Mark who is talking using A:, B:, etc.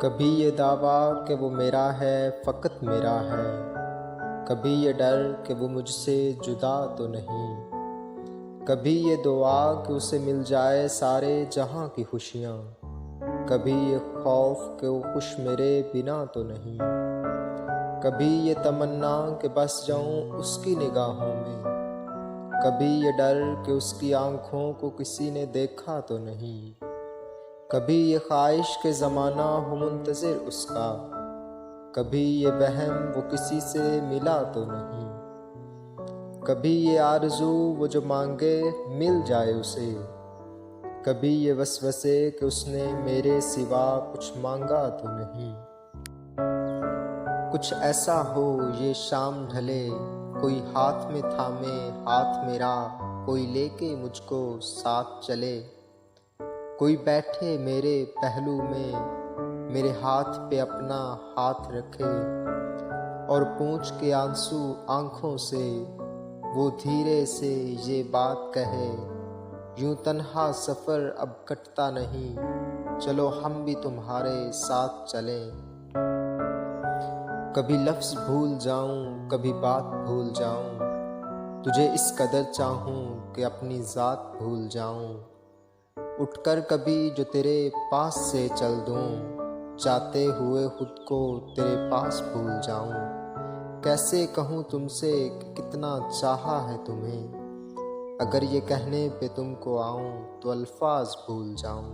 A: कभी ये दावा कि वो मेरा है, फ़कत मेरा है। कभी ये डर कि वो मुझसे जुदा तो नहीं। कभी ये दुआ कि उसे मिल जाए सारे जहां की खुशियाँ। कभी ये खौफ कि वो खुश मेरे बिना तो नहीं। कभी ये तमन्ना कि बस जाऊं उसकी निगाहों में। कभी ये डर कि उसकी आंखों को किसी ने देखा तो नहीं। कभी ये ख्वाहिश के ज़माना हो मुंतज़िर उसका। कभी ये वहम वो किसी से मिला तो नहीं। कभी ये आरज़ू वो जो मांगे मिल जाए उसे। कभी ये वसवसे कि उसने मेरे सिवा कुछ मांगा तो नहीं। कुछ ऐसा हो ये शाम ढले, कोई हाथ में थामे हाथ मेरा, कोई लेके मुझको साथ चले। कोई बैठे मेरे पहलू में, मेरे हाथ पे अपना हाथ रखे, और पूंछ के आंसू आंखों से वो धीरे से ये बात कहे, यूं तन्हा सफ़र अब कटता नहीं, चलो हम भी तुम्हारे साथ चलें। कभी लफ्ज़ भूल जाऊं, कभी बात भूल जाऊं, तुझे इस कदर चाहूं कि अपनी ज़ात भूल जाऊं। उठकर कभी जो तेरे पास से चल दूं, जाते हुए खुद को तेरे पास भूल जाऊं। कैसे कहूँ तुमसे कि कितना चाहा है तुम्हें, अगर ये कहने पे तुमको आऊं तो अल्फाज भूल जाऊं।